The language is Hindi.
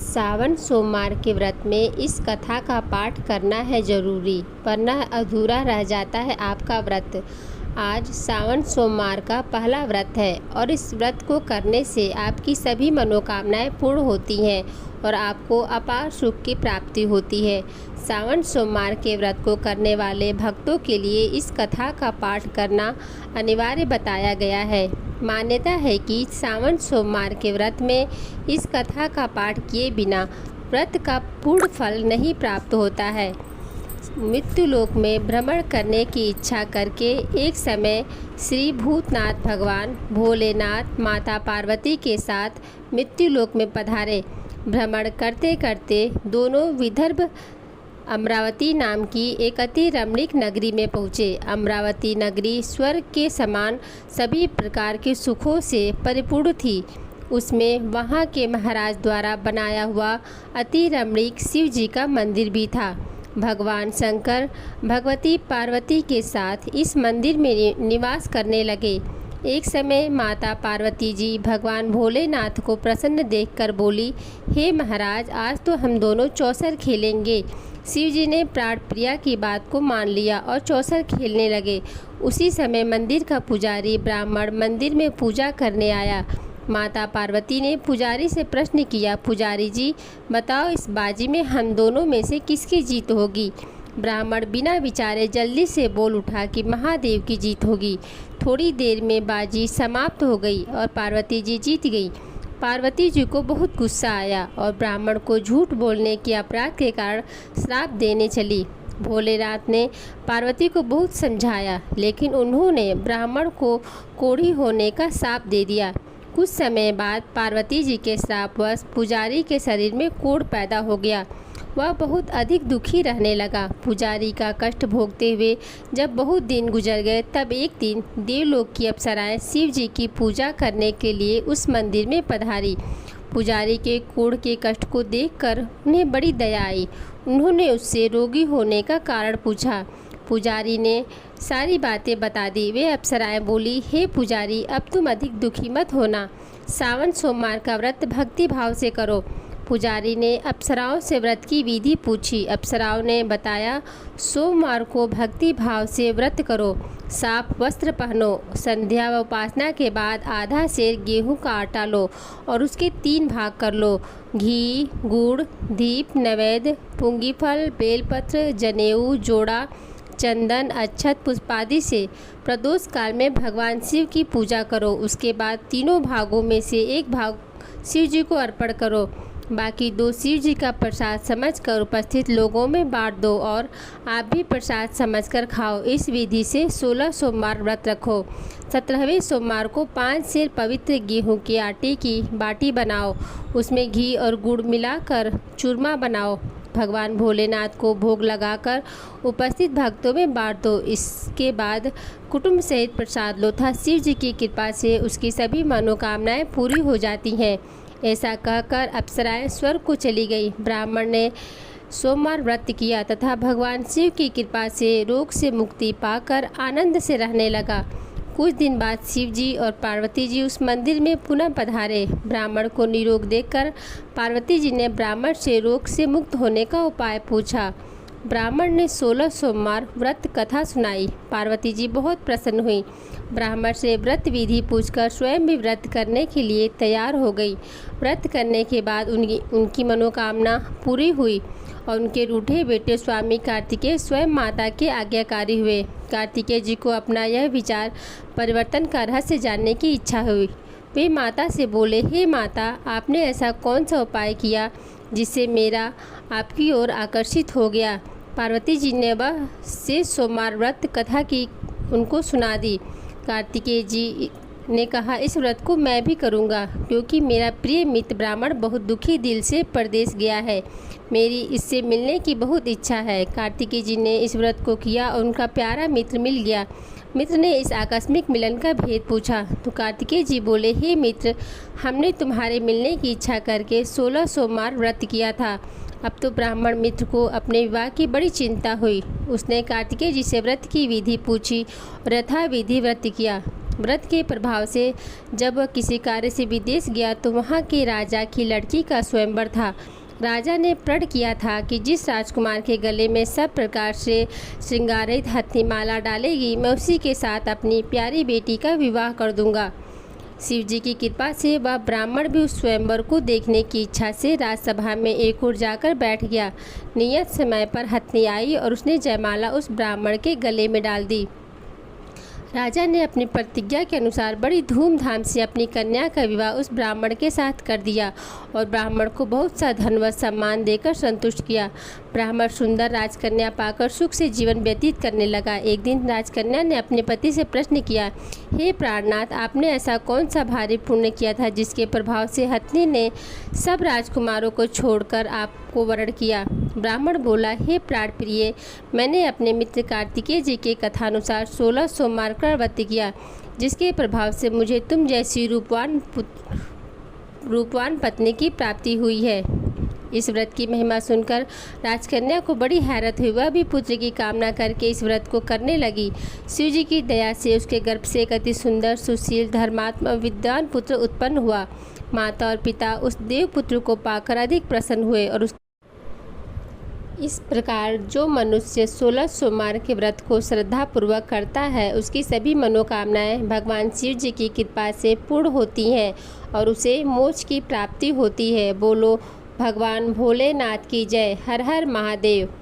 सावन सोमवार के व्रत में इस कथा का पाठ करना है जरूरी, वरना अधूरा रह जाता है आपका व्रत। आज सावन सोमवार का पहला व्रत है और इस व्रत को करने से आपकी सभी मनोकामनाएं पूर्ण होती हैं और आपको अपार सुख की प्राप्ति होती है। सावन सोमवार के व्रत को करने वाले भक्तों के लिए इस कथा का पाठ करना अनिवार्य बताया गया है। मान्यता है कि सावन सोमवार के व्रत में इस कथा का पाठ किए बिना व्रत का पूर्ण फल नहीं प्राप्त होता है। मृत्यु लोक में भ्रमण करने की इच्छा करके एक समय श्री भूतनाथ भगवान भोलेनाथ माता पार्वती के साथ मृत्यु लोक में पधारे। भ्रमण करते करते दोनों विदर्भ अमरावती नाम की एक अति रमणीक नगरी में पहुँचे। अमरावती नगरी स्वर्ग के समान सभी प्रकार के सुखों से परिपूर्ण थी। उसमें वहाँ के महाराज द्वारा बनाया हुआ अति रमणीक शिव जी का मंदिर भी था। भगवान शंकर भगवती पार्वती के साथ इस मंदिर में निवास करने लगे। एक समय माता पार्वती जी भगवान भोलेनाथ को प्रसन्न देखकर बोली, हे महाराज, आज तो हम दोनों चौसर खेलेंगे। शिव जी ने प्राण प्रिया की बात को मान लिया और चौसर खेलने लगे। उसी समय मंदिर का पुजारी ब्राह्मण मंदिर में पूजा करने आया। माता पार्वती ने पुजारी से प्रश्न किया, पुजारी जी बताओ, इस बाजी में हम दोनों में से किसकी जीत होगी? ब्राह्मण बिना विचारे जल्दी से बोल उठा कि महादेव की जीत होगी। थोड़ी देर में बाजी समाप्त हो गई और पार्वती जी जीत गई। पार्वती जी को बहुत गुस्सा आया और ब्राह्मण को झूठ बोलने के अपराध के कारण श्राप देने चली। भोलेनाथ ने पार्वती को बहुत समझाया, लेकिन उन्होंने ब्राह्मण को कोढ़ी होने का शाप दे दिया। कुछ समय बाद पार्वती जी के श्रापवश पुजारी के शरीर में कोढ़ पैदा हो गया। वह बहुत अधिक दुखी रहने लगा। पुजारी का कष्ट भोगते हुए जब बहुत दिन गुजर गए, तब एक दिन देवलोक की अप्सराएं शिव जी की पूजा करने के लिए उस मंदिर में पधारी। पुजारी के कोढ़ के कष्ट को देखकर उन्हें बड़ी दया आई। उन्होंने उससे रोगी होने का कारण पूछा। पुजारी ने सारी बातें बता दी। वे अप्सराएं बोली, हे पुजारी, अब तुम अधिक दुखी मत होना। सावन सोमवार का व्रत भक्ति भाव से करो। पुजारी ने अप्सराओं से व्रत की विधि पूछी। अप्सराओं ने बताया, सोमवार को भक्ति भाव से व्रत करो। साफ वस्त्र पहनो। संध्या व उपासना के बाद आधा सेर गेहूं का आटा लो और उसके 3 भाग कर लो। घी, गुड़, दीप, नैवेद्य, पुंगीफल, बेलपत्र, जनेऊ, जोड़ा, चंदन, अक्षत, पुष्पादि से प्रदोष काल में भगवान शिव की पूजा करो। उसके बाद तीनों भागों में से एक भाग शिव जी को अर्पण करो। बाकी 2 शिव जी का प्रसाद समझकर उपस्थित लोगों में बांट दो और आप भी प्रसाद समझकर खाओ। इस विधि से 16 सोमवार व्रत रखो। 17वें सोमवार को 5 सेर पवित्र गेहूं के आटे की बाटी बनाओ। उसमें घी और गुड़ मिलाकर चूरमा बनाओ। भगवान भोलेनाथ को भोग लगाकर उपस्थित भक्तों में बांट दो। इसके बाद कुटुंब सहित प्रसाद लो था। शिव जी की कृपा से उसकी सभी मनोकामनाएं पूरी हो जाती हैं। ऐसा कहकर अप्सराएं स्वर्ग को चली गई। ब्राह्मण ने सोमवार व्रत किया तथा भगवान शिव की कृपा से रोग से मुक्ति पाकर आनंद से रहने लगा। कुछ दिन बाद शिव जी और पार्वती जी उस मंदिर में पुनः पधारे। ब्राह्मण को निरोग देखकर पार्वती जी ने ब्राह्मण से रोग से मुक्त होने का उपाय पूछा। ब्राह्मण ने 16 सोमवार व्रत कथा सुनाई। पार्वती जी बहुत प्रसन्न हुई। ब्राह्मण से व्रत विधि पूछकर स्वयं भी व्रत करने के लिए तैयार हो गई। व्रत करने के बाद उनकी मनोकामना पूरी हुई और उनके रूठे बेटे स्वामी कार्तिकेय स्वयं माता के आज्ञाकारी हुए। कार्तिकेय जी को अपना यह विचार परिवर्तन का रहस्य जानने की इच्छा हुई। वे माता से बोले, हे माता, आपने ऐसा कौन सा उपाय किया जिससे मेरा आपकी ओर आकर्षित हो गया? पार्वती जी ने वह शेष सोमवार व्रत कथा की उनको सुना दी। कार्तिकेय जी ने कहा, इस व्रत को मैं भी करूंगा, क्योंकि मेरा प्रिय मित्र ब्राह्मण बहुत दुखी दिल से परदेश गया है। मेरी इससे मिलने की बहुत इच्छा है। कार्तिकेय जी ने इस व्रत को किया और उनका प्यारा मित्र मिल गया। मित्र ने इस आकस्मिक मिलन का भेद पूछा तो कार्तिकेय जी बोले, हे मित्र, हमने तुम्हारे मिलने की इच्छा करके 16 सोमवार व्रत किया था। अब तो ब्राह्मण मित्र को अपने विवाह की बड़ी चिंता हुई। उसने कार्तिकेय जी से व्रत की विधि पूछी और यथाविधि व्रत किया। व्रत के प्रभाव से जब वह किसी कार्य से विदेश गया तो वहाँ के राजा की लड़की का स्वयंवर था। राजा ने प्रण किया था कि जिस राजकुमार के गले में सब प्रकार से श्रृंगारित हथनी माला डालेगी, मैं उसी के साथ अपनी प्यारी बेटी का विवाह कर दूंगा। शिव जी की कृपा से वह ब्राह्मण भी उस स्वयंवर को देखने की इच्छा से राजसभा में एक ओर जाकर बैठ गया। नियत समय पर हथनी आई और उसने जयमाला उस ब्राह्मण के गले में डाल दी। राजा ने अपनी प्रतिज्ञा के अनुसार बड़ी धूमधाम से अपनी कन्या का विवाह उस ब्राह्मण के साथ कर दिया और ब्राह्मण को बहुत सा धन व सम्मान देकर संतुष्ट किया। ब्राह्मण सुंदर राजकन्या पाकर सुख से जीवन व्यतीत करने लगा। एक दिन राजकन्या ने अपने पति से प्रश्न किया, हे प्राणनाथ, आपने ऐसा कौन सा भारी पुण्य किया था जिसके प्रभाव से हथनी ने सब राजकुमारों को छोड़कर आपको वरण किया? ब्राह्मण बोला, हे प्राण प्रिय, मैंने अपने मित्र कार्तिकेय जी के कथानुसार 16 सोमवार का व्रत किया, जिसके प्रभाव से मुझे तुम जैसी रूपवान पत्नी की प्राप्ति हुई है। इस व्रत की महिमा सुनकर राजकन्या को बड़ी हैरत हुई। वह भी पुत्र की कामना करके इस व्रत को करने लगी। शिव जी की दया से उसके गर्भ से एक अति सुंदर, सुशील, धर्मात्मा, विद्वान पुत्र उत्पन्न हुआ। माता और पिता उस देव पुत्र को पाकर अधिक प्रसन्न हुए और इस प्रकार जो मनुष्य 16 सोमवार के व्रत को श्रद्धापूर्वक करता है, उसकी सभी मनोकामनाएं भगवान शिव जी की कृपा से पूर्ण होती हैं और उसे मोक्ष की प्राप्ति होती है। बोलो भगवान भोलेनाथ की जय। हर हर महादेव।